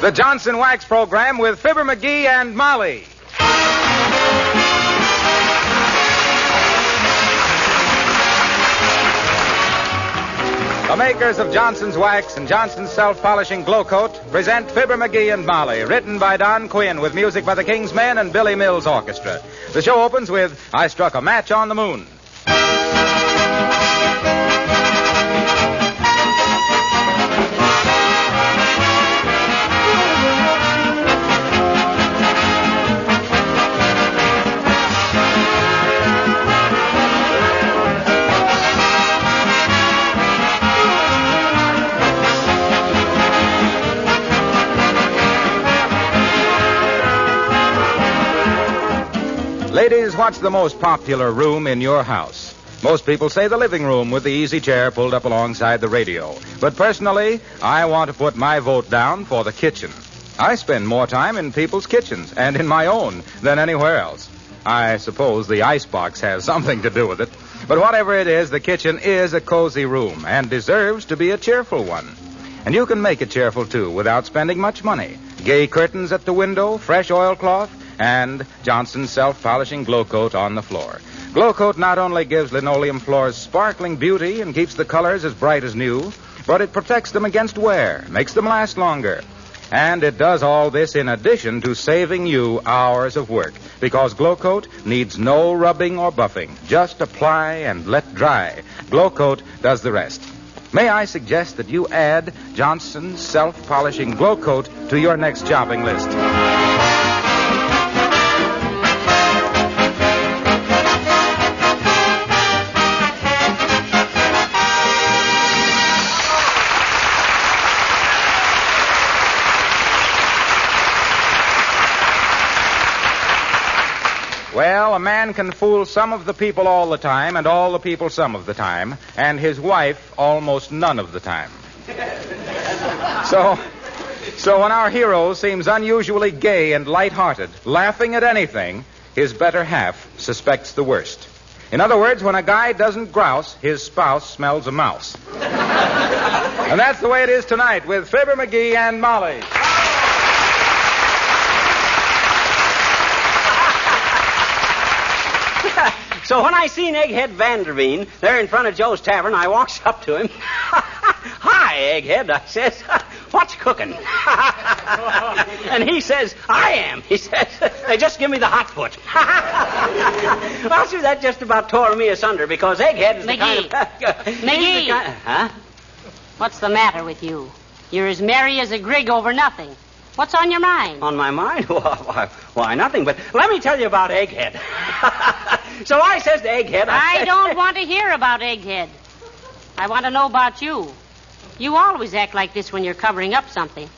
The Johnson Wax Program with Fibber, McGee, and Molly. The makers of Johnson's Wax and Johnson's Self-Polishing Glow Coat present Fibber, McGee, and Molly, written by Don Quinn with music by the King's Men and Billy Mills Orchestra. The show opens with I Struck a Match on the Moon. Ladies, what's the most popular room in your house? Most people say the living room with the easy chair pulled up alongside the radio. But personally, I want to put my vote down for the kitchen. I spend more time in people's kitchens and in my own than anywhere else. I suppose the icebox has something to do with it. But whatever it is, the kitchen is a cozy room and deserves to be a cheerful one. And you can make it cheerful, too, without spending much money. Gay curtains at the window, fresh oilcloth, and Johnson's Self-Polishing Glow Coat on the floor. Glow Coat not only gives linoleum floors sparkling beauty and keeps the colors as bright as new, but it protects them against wear, makes them last longer. And it does all this in addition to saving you hours of work, because Glow Coat needs no rubbing or buffing. Just apply and let dry. Glow Coat does the rest. May I suggest that you add Johnson's Self-Polishing Glow Coat to your next shopping list. Well, a man can fool some of the people all the time and all the people some of the time, and his wife almost none of the time. So when our hero seems unusually gay and lighthearted, laughing at anything, his better half suspects the worst. In other words, when a guy doesn't grouse, his spouse smells a mouse. And that's the way it is tonight with Fibber, McGee, and Molly. So when I seen Egghead Vanderveen there in front of Joe's Tavern, I walks up to him. Hi, Egghead, I says. What's cooking? And he says, I am. He says, they just give me the hot foot. Well, sir, that just about tore me asunder because Egghead is McGee. the kind of... McGee. Huh? What's the matter with you? You're as merry as a grig over nothing. What's on your mind? On my mind? Why, nothing, but let me tell you about Egghead. So I says to Egghead... I don't want to hear about Egghead. I want to know about you. You always act like this when you're covering up something.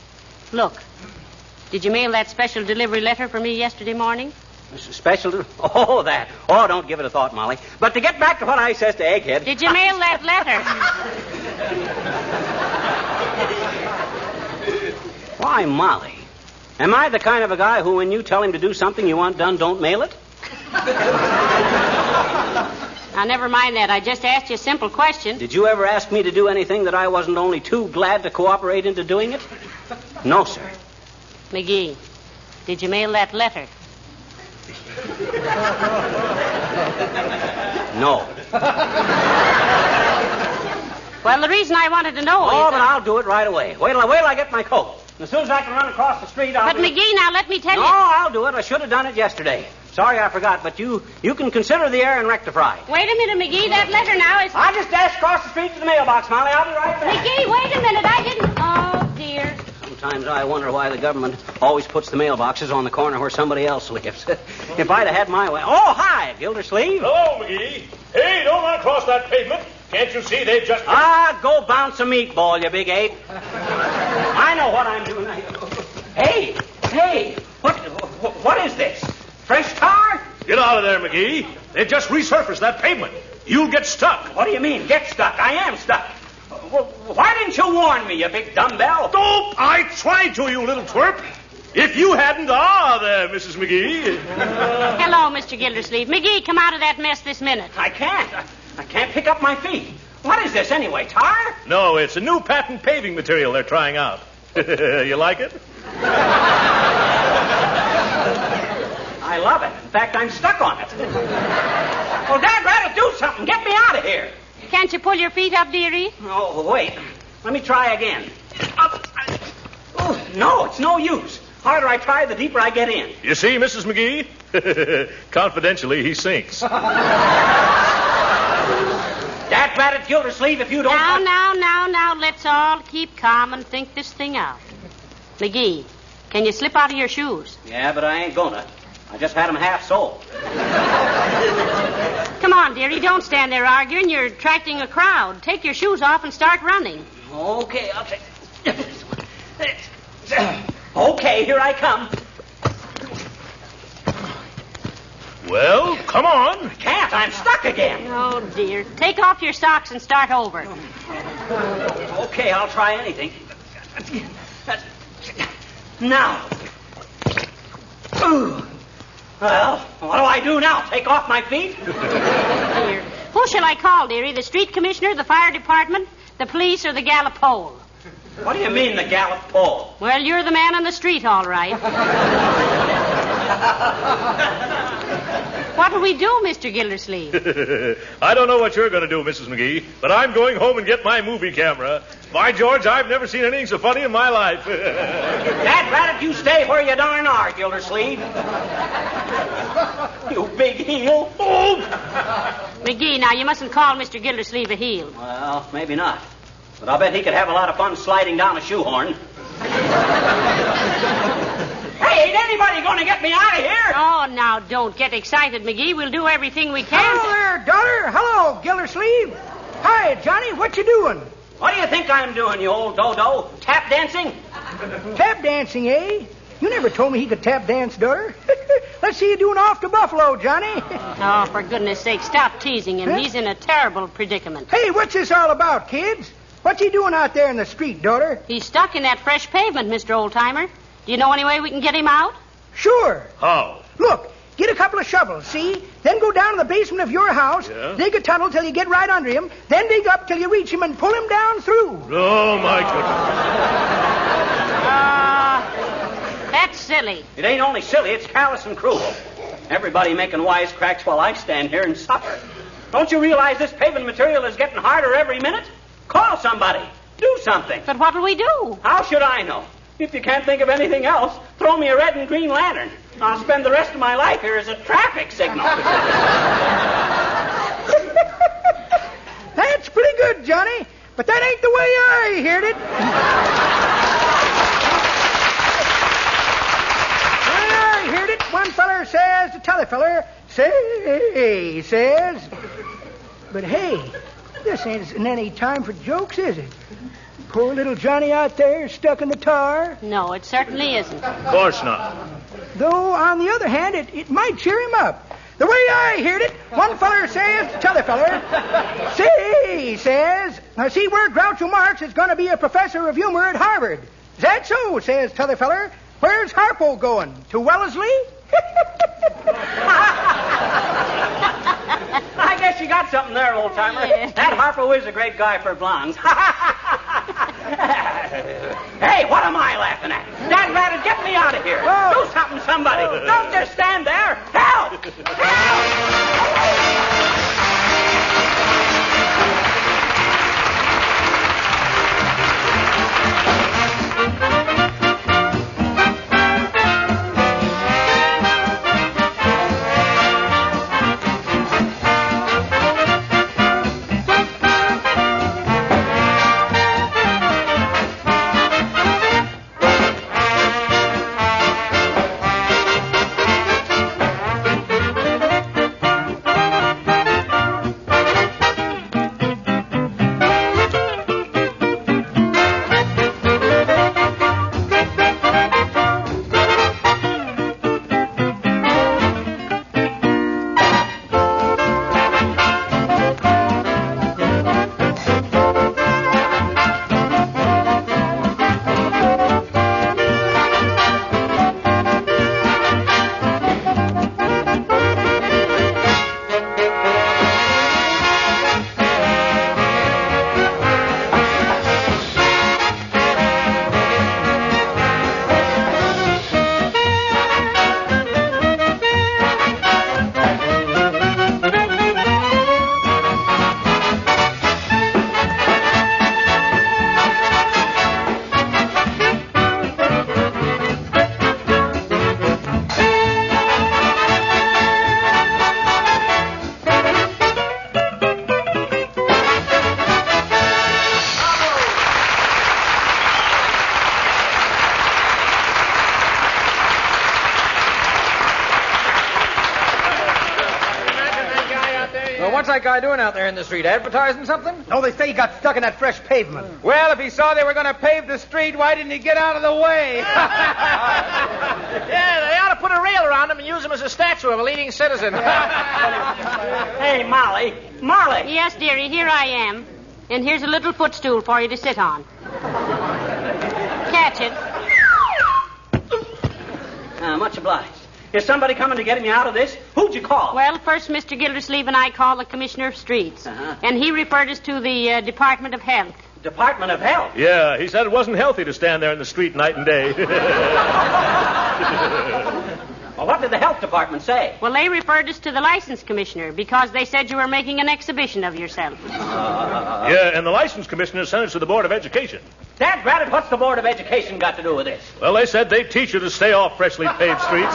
Look, did you mail that special delivery letter for me yesterday morning? Special? Oh, that. Oh, don't give it a thought, Molly. But to get back to what I says to Egghead... Did you mail that letter? Why, Molly, am I the kind of a guy who, when you tell him to do something you want done, don't mail it? Now, never mind that. I just asked you a simple question. Did you ever ask me to do anything that I wasn't only too glad to cooperate into doing it? No, sir. McGee, did you mail that letter? No. Well, the reason I wanted to know is... Oh, but I'll do it right away. Wait till I get my coat. As soon as I can run across the street, I'll... But, McGee, now let me tell you... No, I'll do it. I should have done it yesterday. Sorry I forgot, but you can consider the air and rectify. Wait a minute, McGee. That letter now is... I'll just dash across the street to the mailbox, Molly. I'll be right back. McGee, wait a minute. I didn't... Oh, dear. Sometimes I wonder why the government always puts the mailboxes on the corner where somebody else lives. If I'd have had my way... Oh, hi, Gildersleeve. Hello, McGee. Hey, don't run across that pavement. Can't you see they've just... Ah, go bounce a meatball, you big ape. I know what I'm doing. Hey, what is this? Fresh tar? Get out of there, McGee. They've just resurfaced that pavement. You'll get stuck. What do you mean, get stuck? I am stuck. Well, why didn't you warn me, you big dumbbell? Oh, I tried to, you little twerp. If you hadn't... Ah, there, Mrs. McGee. Hello, Mr. Gildersleeve. McGee, come out of that mess this minute. I can't. I can't pick up my feet. What is this, anyway, tar? No, it's a new patent paving material they're trying out. You like it? I love it. In fact, I'm stuck on it. Well, Dad, rather do something. Get me out of here. Can't you pull your feet up, dearie? Oh, wait. Let me try again. Up. Oh, no, it's no use. The harder I try, the deeper I get in. You see, Mrs. McGee? Confidentially, he sinks. Dad, rat it, Gildersleeve, if you don't... Now, let's all keep calm and think this thing out. McGee, can you slip out of your shoes? Yeah, but I ain't gonna. I just had them half soled. Come on, dearie, don't stand there arguing. You're attracting a crowd. Take your shoes off and start running. Okay, I'll take... Okay, here I come. Well, come on. Can't, I'm stuck again. Oh, dear. Take off your socks and start over. Okay, I'll try anything. Now. Ooh. Well, what do I do now? Take off my feet? Dear. Who shall I call, dearie? The street commissioner, the fire department, the police, or the gallop pole? What do you mean, the gallop pole? Well, you're the man on the street, all right. What'll we do, Mr. Gildersleeve? I don't know what you're going to do, Mrs. McGee, but I'm going home and get my movie camera. By George, I've never seen anything so funny in my life. Dad, rat it, you stay where you darn are, Gildersleeve. You big heel. Oh! McGee, now, you mustn't call Mr. Gildersleeve a heel. Well, maybe not. But I'll bet he could have a lot of fun sliding down a shoehorn. Hey, ain't anybody going to get me out of here? Oh, now, don't get excited, McGee. We'll do everything we can. Hello there, daughter. Hello, Gildersleeve. Hi, Johnny. What you doing? What do you think I'm doing, you old dodo? Tap dancing? Tap dancing, eh? You never told me he could tap dance, daughter. Let's see you doing off to Buffalo, Johnny. Oh, for goodness sake, stop teasing him. Huh? He's in a terrible predicament. Hey, what's this all about, kids? What's he doing out there in the street, daughter? He's stuck in that fresh pavement, Mr. Oldtimer. Do you know any way we can get him out? Sure. How? Look, get a couple of shovels, see? Then go down to the basement of your house, dig a tunnel till you get right under him, then dig up till you reach him and pull him down through. Oh, my goodness. That's silly. It ain't only silly, it's callous and cruel. Everybody making wisecracks while I stand here and suffer. Don't you realize this paving material is getting harder every minute? Call somebody. Do something. But what'll we do? How should I know? If you can't think of anything else, throw me a red and green lantern. I'll spend the rest of my life here as a traffic signal. That's pretty good, Johnny. But that ain't the way I heard it. I heard it. One feller says to t'other feller, say, says. But hey, this ain't any time for jokes, is it? Poor little Johnny out there stuck in the tar. No, it certainly isn't. Of course not. Though, on the other hand, it might cheer him up. The way I heard it, one feller says to t'other feller, say, says, now see where Groucho Marx is going to be a professor of humor at Harvard. Is that so, says t'other feller. Where's Harpo going? To Wellesley? I guess you got something there, old timer. Yeah. That Harpo is a great guy for blondes. Hey, what am I laughing at? Dad Ratted, get me out of here. Oh. Do something, somebody. Don't just stand there. Help! Help! what's that guy doing out there in the street? Advertising something? No, they say he got stuck in that fresh pavement. Well, if he saw they were going to pave the street, why didn't he get out of the way? Yeah, they ought to put a rail around him and use him as a statue of a leading citizen. Hey, Molly. Molly. Yes, dearie, here I am. And here's a little footstool for you to sit on. Catch it. Much obliged. Is somebody coming to get me out of this? Who'd you call? Well, first, Mr. Gildersleeve and I called the Commissioner of Streets. Uh-huh. And he referred us to the Department of Health. Department of Health. Yeah, he said it wasn't healthy to stand there in the street night and day. Well, what did the health department say? Well, they referred us to the license commissioner because they said you were making an exhibition of yourself. Yeah, and the license commissioner sent us to the Board of Education. Dadgratted, what's the Board of Education got to do with this? Well, they said they'd teach you to stay off freshly paved streets.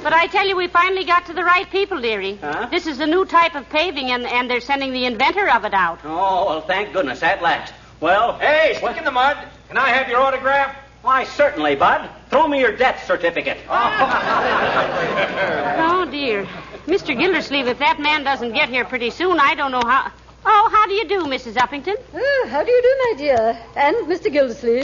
But I tell you, we finally got to the right people, dearie. Huh? This is a new type of paving, and they're sending the inventor of it out. Oh, well, thank goodness, at last. Well... Hey, stick in the mud. Can I have your autograph? Why, certainly, Bud. Throw me your death certificate. Oh, dear. Mr. Gildersleeve, if that man doesn't get here pretty soon, I don't know how... Oh, how do you do, Mrs. Uppington? Oh, how do you do, my dear? And Mr. Gildersleeve?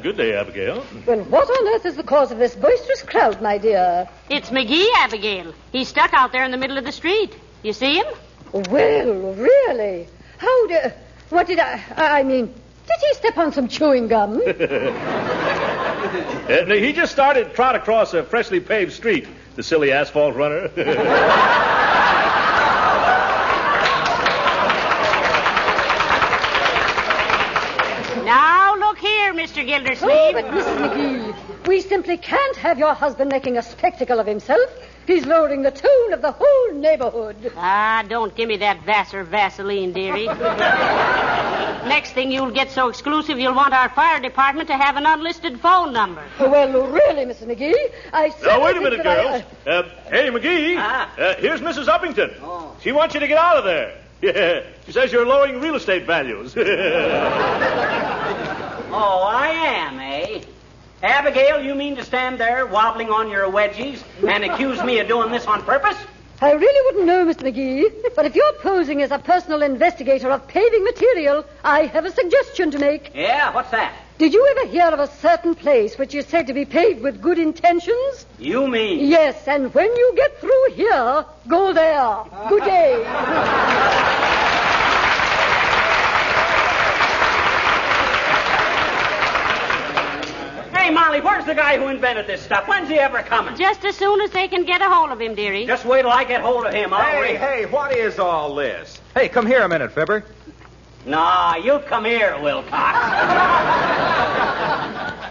Good day, Abigail. Well, what on earth is the cause of this boisterous crowd, my dear? It's McGee, Abigail. He's stuck out there in the middle of the street. You see him? Well, really? What did I mean, did he step on some chewing gum? He just started trot across a freshly paved street, the silly asphalt runner. Now, look here, Mr. Gildersleeve. Oh, but Mrs. McGee, we simply can't have your husband making a spectacle of himself. He's lowering the tone of the whole neighborhood. Ah, don't give me that Vassar Vaseline, dearie. Next thing you'll get so exclusive you'll want our fire department to have an unlisted phone number. Well, really, Mrs. McGee, I Now, wait a minute, girls. Hey, McGee. Here's Mrs. Uppington. Oh. She wants you to get out of there. Yeah, she says you're lowering real estate values. Oh, I am, eh? Abigail, you mean to stand there wobbling on your wedgies and accuse me of doing this on purpose? I really wouldn't know, Mr. McGee, but if you're posing as a personal investigator of paving material, I have a suggestion to make. Yeah, what's that? Did you ever hear of a certain place which is said to be paved with good intentions? You mean? Yes, and when you get through here, go there. Good day. Hey, Molly, where's the guy who invented this stuff? When's he ever coming? Just as soon as they can get a hold of him, dearie. Just wait till I get hold of him. Hey, what is all this? Hey, come here a minute, Fibber. Nah, you come here, Wilcox.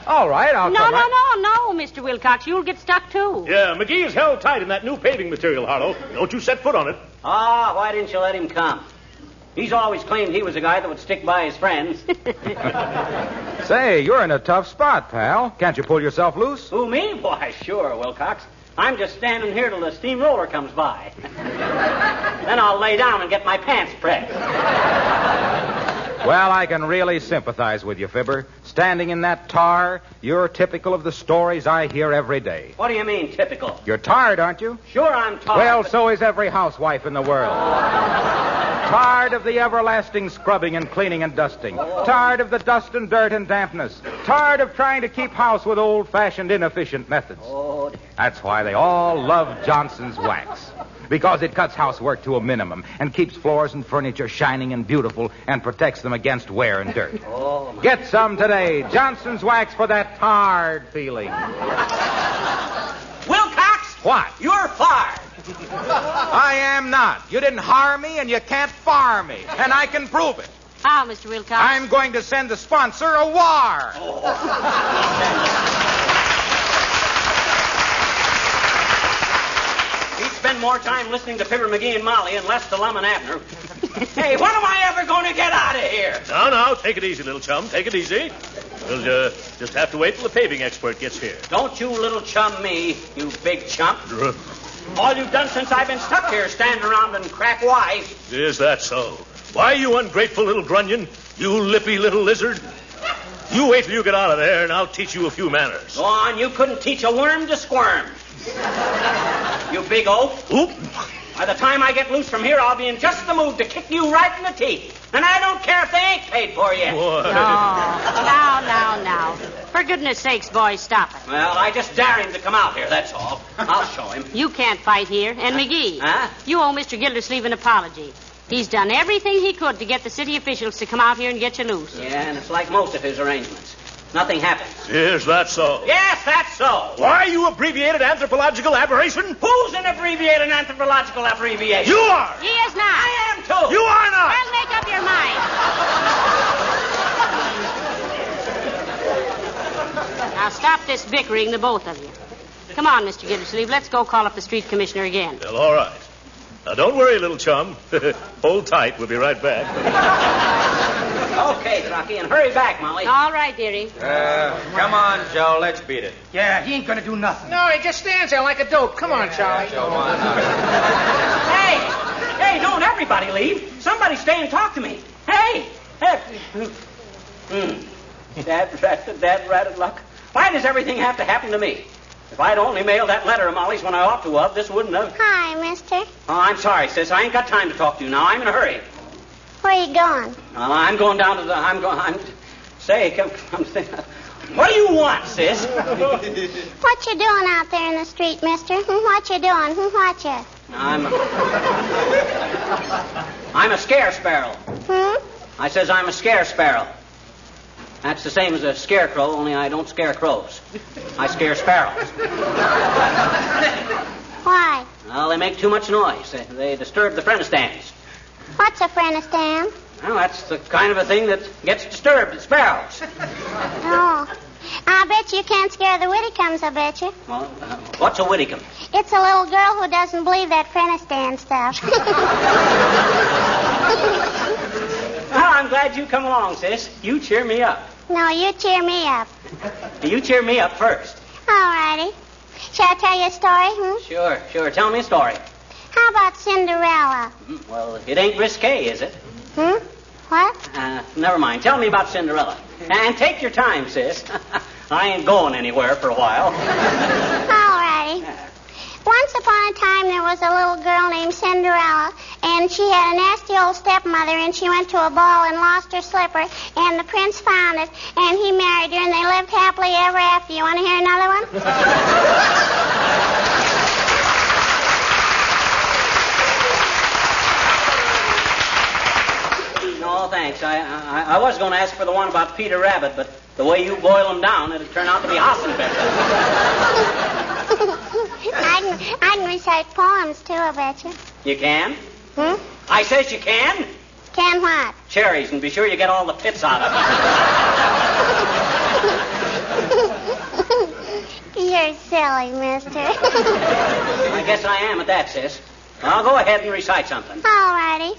All right, I'll No, come. no, Mr. Wilcox. You'll get stuck, too. Yeah, McGee is held tight in that new paving material, Harlow. Don't you set foot on it. Ah, why didn't you let him come? He's always claimed he was a guy that would stick by his friends. Say, you're in a tough spot, pal. Can't you pull yourself loose? Who, me? Why, sure, Wilcox. I'm just standing here till the steamroller comes by. Then I'll lay down and get my pants pressed. Well, I can really sympathize with you, Fibber. Standing in that tar, you're typical of the stories I hear every day. What do you mean, typical? You're tired, aren't you? Sure, I'm tired. Well, but... so is every housewife in the world. Tired of the everlasting scrubbing and cleaning and dusting. Tired of the dust and dirt and dampness. Tired of trying to keep house with old-fashioned, inefficient methods. Oh, That's why they all love Johnson's wax. Because it cuts housework to a minimum and keeps floors and furniture shining and beautiful and protects them against wear and dirt. oh my... Get some today. Johnson's wax for that tired feeling. Wilcox! What? You're fired. I am not. You didn't hire me and you can't fire me. And I can prove it. How, Mr. Wilcox? I'm going to send the sponsor a wire. He'd spend more time listening to Fibber, McGee, and Molly and less to Lum and Abner. Hey, when am I ever going to get out of here? Now, take it easy, little chum. Take it easy. We'll just have to wait till the paving expert gets here. Don't you little chum me, you big chump. All you've done since I've been stuck here, standing around and crack wise. Is that so? Why, you ungrateful little grunion? You lippy little lizard. You wait till you get out of there, and I'll teach you a few manners. Go on, you couldn't teach a worm to squirm. You big oaf. Oop. By the time I get loose from here, I'll be in just the mood to kick you right in the teeth. And I don't care if they ain't paid for yet. Oh, now. For goodness sakes, boys, stop it. Well, I just dare him to come out here, that's all. I'll show him. You can't fight here. And McGee, Huh? you owe Mr. Gildersleeve an apology. He's done everything he could to get the city officials to come out here and get you loose. Yeah, and it's like most of his arrangements. Nothing happens. Yes, that's so. Yes, that's so. Why, you abbreviated anthropological aberration? Who's an abbreviated anthropological abbreviation? You are! He is not. I am, too. You are not! Well, make up your mind. Now, stop this bickering, the both of you. Come on, Mr. Gildersleeve. Let's go call up the street commissioner again. Well, all right. Now, don't worry, little chum. Hold tight. We'll be right back. Okay, Rocky, and hurry back, Molly. All right, dearie. Come on, Joe. Let's beat it. Yeah, he ain't gonna do nothing. No, he just stands there like a dope. Come on, Charlie. Come on. Hey, don't everybody leave. Somebody stay and talk to me. Hey. Dad ratted luck. Why does everything have to happen to me? If I'd only mailed that letter of Molly's when I ought to have, this wouldn't have... Hi, mister. Oh, I'm sorry, sis. I ain't got time to talk to you now. I'm in a hurry. Where you going? I'm going down to the... Say, come... What do you want, sis? What you doing out there in the street, mister? What you doing? What you? I'm a scare sparrow. I says I'm a scare sparrow. That's the same as a scarecrow, only I don't scare crows. I scare sparrows. Why? Well, they make too much noise. They disturb the friend-stands. What's a friend-stand? Well, that's the kind of a thing that gets disturbed at sparrows. Oh. I bet you can't scare the Whittycombs, I bet you. Well, what's a Whittycomb? It's a little girl who doesn't believe that friend-stand stuff. Well, I'm glad you come along, sis. You cheer me up. No, you cheer me up. You cheer me up first. All righty. Shall I tell you a story, Sure. Tell me a story. How about Cinderella? Well, it ain't risque, is it? What? Never mind. Tell me about Cinderella. And take your time, sis. I ain't going anywhere for a while. All righty. Once upon a time, there was a little girl named Cinderella, and she had a nasty old stepmother, and she went to a ball and lost her slipper, and the prince found it, and he married her, and they lived happily ever after. You want to hear another one? No, thanks. I was going to ask for the one about Peter Rabbit, but the way you boil them down, it'll turn out to be Hassenbecker. I can recite poems, too, I bet you. You can? I says you can. Can what? Cherries, and be sure you get all the pits out of them. You're silly, mister. I guess I am at that, sis. I'll go ahead and recite something. All righty.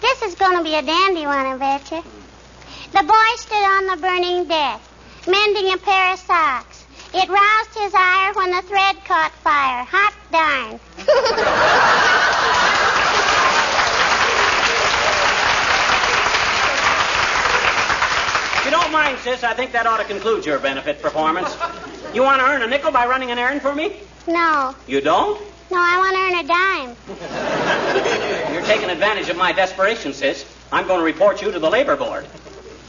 This is going to be a dandy one, I bet you. The boy stood on the burning deck, mending a pair of socks. It roused his ire when the thread caught fire. Hot darn. If you don't mind, sis, I think that ought to conclude your benefit performance. You want to earn a nickel by running an errand for me? No. You don't? No, I want to earn a dime. You're taking advantage of my desperation, sis. I'm going to report you to the labor board.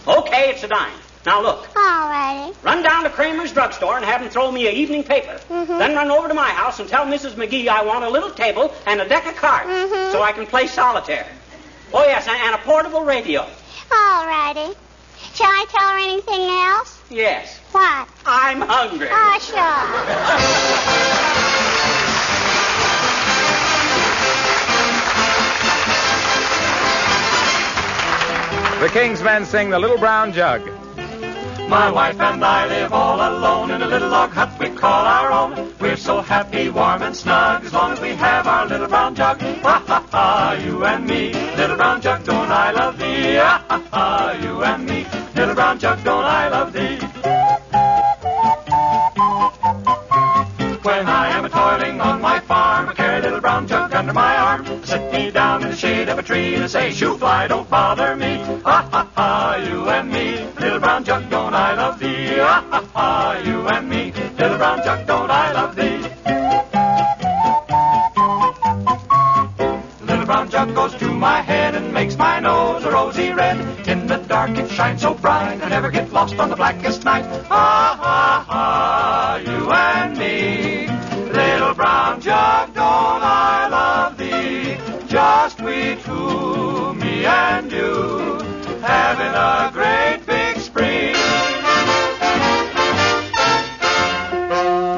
Okay, it's a dime. Now, look. All righty. Run down to Kramer's drugstore and have him throw me an evening paper. Then run over to my house and tell Mrs. McGee I want a little table and a deck of cards so I can play solitaire. Oh, yes, and a portable radio. All righty. Shall I tell her anything else? Yes. What? I'm hungry. Oh, sure. The King's Men sing The Little Brown Jug. My wife and I live all alone in a little log hut we call our own. We're so happy, warm and snug, as long as we have our little brown jug. Ha, ha, ha, you and me. Little brown jug, don't I love thee? Ha, ha, ha, you and me. Little brown jug, don't I love thee? When I am a-toiling on my farm, I carry a little brown jug under my arm. Sit me down in the shade of a tree and I say, shoo fly, don't bother me. Ha, ha, ha, you and me. Little brown jug, don't I love thee? Ha, ha, ha, you and me. Little brown jug, don't I love thee? blackest night. Ha, ha, ha, you and me. Little brown jug, don't I love thee? Just we two, me and you, having a great big spree.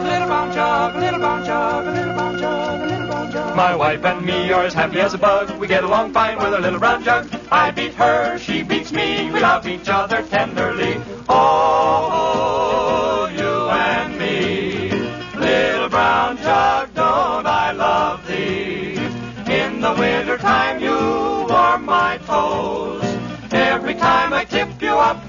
Little brown jug, little brown jug, little brown jug, little brown jug. My wife and me are as happy as a bug. We get along fine with a little brown jug. I beat her, she beats me. We love each other tenderly. Oh, you and me. Little brown jug, don't I love thee? In the winter time you warm my toes. Every time I tip you up,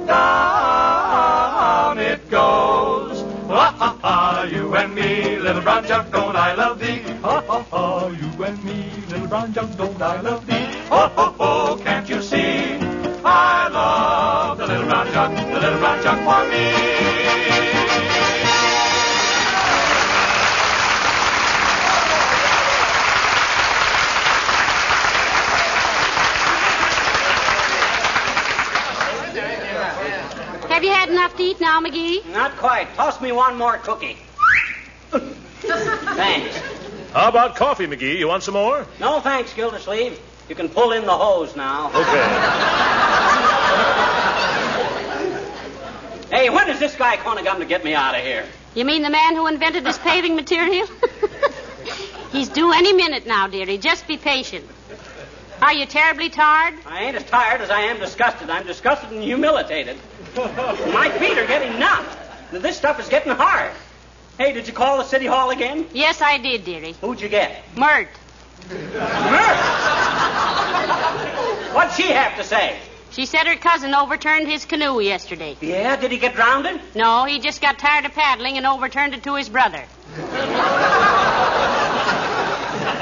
down it goes. Ha ha ha, you and me, little brown jug, don't I love thee? Ha ha ha, you and me, little brown jug, don't I love thee? Ho ho ho, can't you see? I love the little brown jug for me. Have you had enough to eat now, McGee? Not quite. Toss me one more cookie. Thanks. How about coffee, McGee? You want some more? No, thanks, Gildersleeve. You can pull in the hose now. Okay. Hey, when is this guy going to come to get me out of here? You mean the man who invented this paving material? He's due any minute now, dearie. Just be patient. Are you terribly tired? I ain't as tired as I am disgusted. I'm disgusted and humiliated. My feet are getting numb. This stuff is getting hard. Hey, did you call the city hall again? Yes, I did, dearie. Who'd you get? Mert. Mert? What'd she have to say? She said her cousin overturned his canoe yesterday. Yeah? Did he get drowned? No, he just got tired of paddling and overturned it to his brother.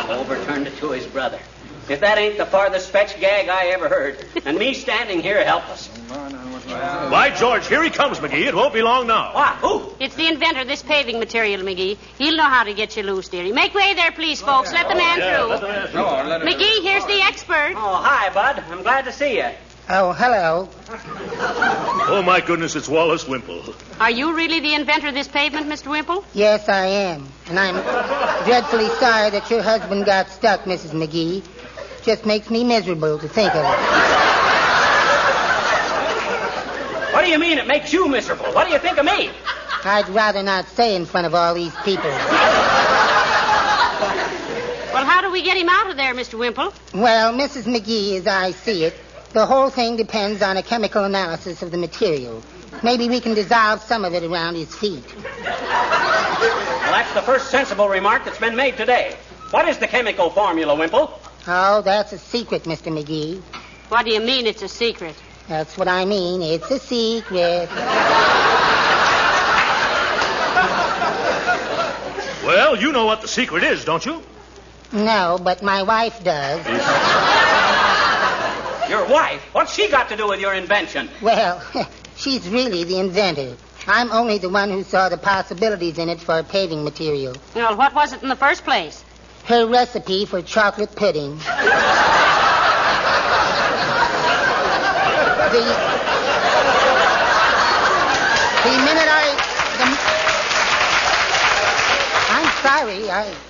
Overturned it to his brother. If that ain't the farthest fetched gag I ever heard. And me standing here helpless. By George, here he comes, McGee. It won't be long now. What? Who? It's the inventor of this paving material, McGee. He'll know how to get you loose, dearie. Make way there, please, folks. Let the man through. McGee, here's the expert. Oh, hi, Bud. I'm glad to see you. Oh, hello. Oh, my goodness, it's Wallace Wimple. Are you really the inventor of this pavement, Mr. Wimple? Yes, I am. And I'm dreadfully sorry that your husband got stuck, Mrs. McGee. Just makes me miserable to think of it. What do you mean it makes you miserable? What do you think of me? I'd rather not say in front of all these people. Well, how do we get him out of there, Mr. Wimple? Well, Mrs. McGee, as I see it, the whole thing depends on a chemical analysis of the material. Maybe we can dissolve some of it around his feet. Well, that's the first sensible remark that's been made today. What is the chemical formula, Wimple? Oh, that's a secret, Mr. McGee. What do you mean it's a secret? That's what I mean. It's a secret. Well, you know what the secret is, don't you? No, but my wife does. Your wife? What's she got to do with your invention? Well, she's really the inventor. I'm only the one who saw the possibilities in it for paving material. Well, what was it in the first place? Her recipe for chocolate pudding.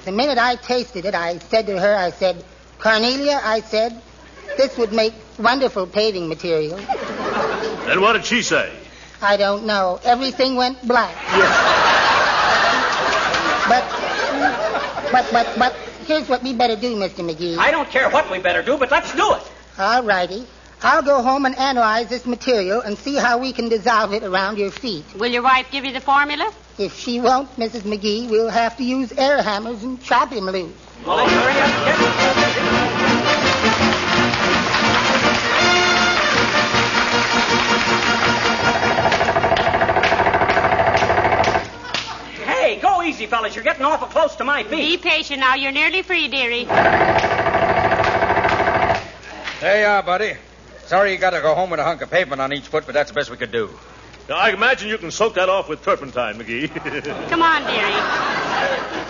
The minute I tasted it, I said to her, I said, Cornelia, I said, this would make wonderful paving material. And what did she say? I don't know. Everything went black. But here's what we better do, Mr. McGee. I don't care what we better do, but let's do it. All righty. I'll go home and analyze this material and see how we can dissolve it around your feet. Will your wife give you the formula? If she won't, Mrs. McGee, we'll have to use air hammers and chop him loose. Well, then hurry up and get... Hey, go easy, fellas. You're getting awful close to my feet. Be patient now. You're nearly free, dearie. There you are, buddy. Sorry you got to go home with a hunk of pavement on each foot, but that's the best we could do. Now, I imagine you can soak that off with turpentine, McGee. Come on, dearie.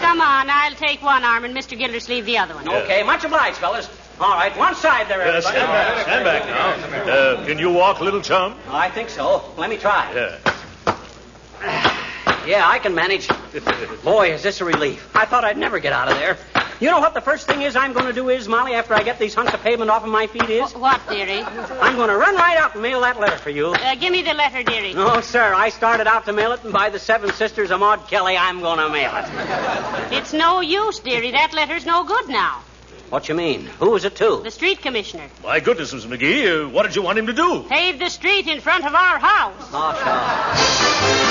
Come on, I'll take one arm and Mr. Gildersleeve the other one. Okay, much obliged, fellas. All right, one side there, everybody. Stand back now. Can you walk, little chum? I think so. Let me try. Yeah. Yeah, I can manage. Boy, is this a relief. I thought I'd never get out of there. You know what the first thing is I'm going to do is, Molly, after I get these hunks of pavement off of my feet is? What, dearie? I'm going to run right out and mail that letter for you. Give me the letter, dearie. No, sir. I started out to mail it, and by the Seven Sisters of Maud Kelly, I'm going to mail it. It's no use, dearie. That letter's no good now. What you mean? Who was it to? The street commissioner. My goodness, Mrs. McGee, what did you want him to do? Pave the street in front of our house. Oh, sure.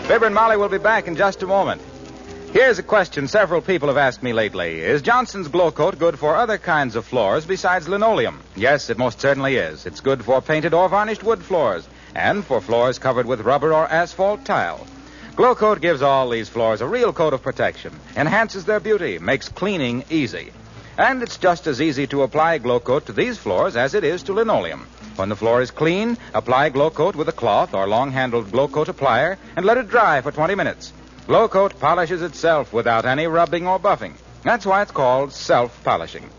Fibber and Molly will be back in just a moment. Here's a question several people have asked me lately. Is Johnson's Glow Coat good for other kinds of floors besides linoleum? Yes, it most certainly is. It's good for painted or varnished wood floors and for floors covered with rubber or asphalt tile. Glow Coat gives all these floors a real coat of protection, enhances their beauty, makes cleaning easy. And it's just as easy to apply Glow Coat to these floors as it is to linoleum. When the floor is clean, apply Glow Coat with a cloth or long-handled Glow Coat applier and let it dry for 20 minutes. Glow Coat polishes itself without any rubbing or buffing. That's why it's called self-polishing.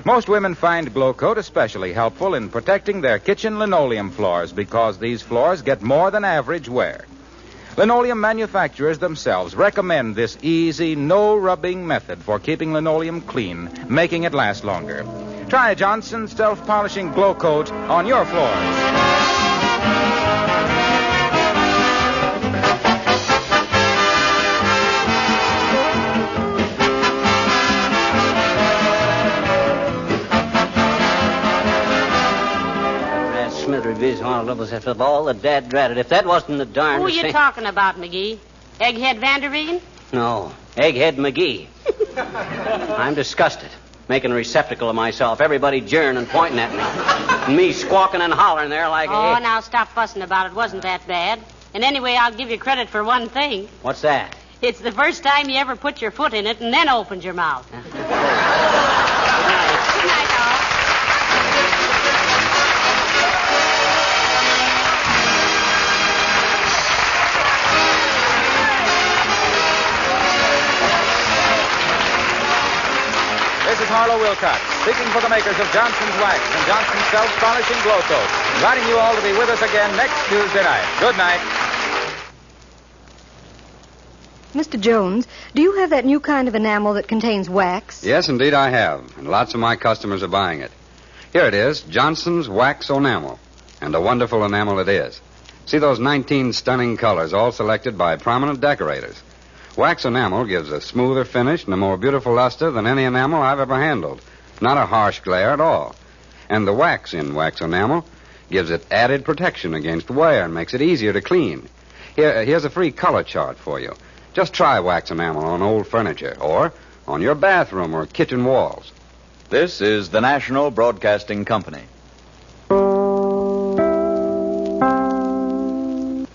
Most women find Glow Coat especially helpful in protecting their kitchen linoleum floors because these floors get more than average wear. Linoleum manufacturers themselves recommend this easy, no-rubbing method for keeping linoleum clean, making it last longer. Try Johnson's self-polishing Glow Coat on your floors. Of all the dad dratted, if that wasn't the darn. Who are you talking about, McGee? Egghead Vanderveen? No, Egghead McGee. I'm disgusted. Making a receptacle of myself. Everybody jeering and pointing at me. And me squawking and hollering there like Oh, now stop fussing about it. Wasn't that bad. And anyway, I'll give you credit for one thing. What's that? It's the first time you ever put your foot in it and then opened your mouth. Good night, all. This is Harlow Wilcox, speaking for the makers of Johnson's Wax and Johnson's Self-Polishing Glow Coat, inviting you all to be with us again next Tuesday night. Good night. Mr. Jones, do you have that new kind of enamel that contains wax? Yes, indeed I have, and lots of my customers are buying it. Here it is, Johnson's Wax Enamel, and a wonderful enamel it is. See those 19 stunning colors, all selected by prominent decorators. Wax enamel gives a smoother finish and a more beautiful luster than any enamel I've ever handled. Not a harsh glare at all. And the wax in wax enamel gives it added protection against wear and makes it easier to clean. Here's a free color chart for you. Just try wax enamel on old furniture or on your bathroom or kitchen walls. This is the National Broadcasting Company.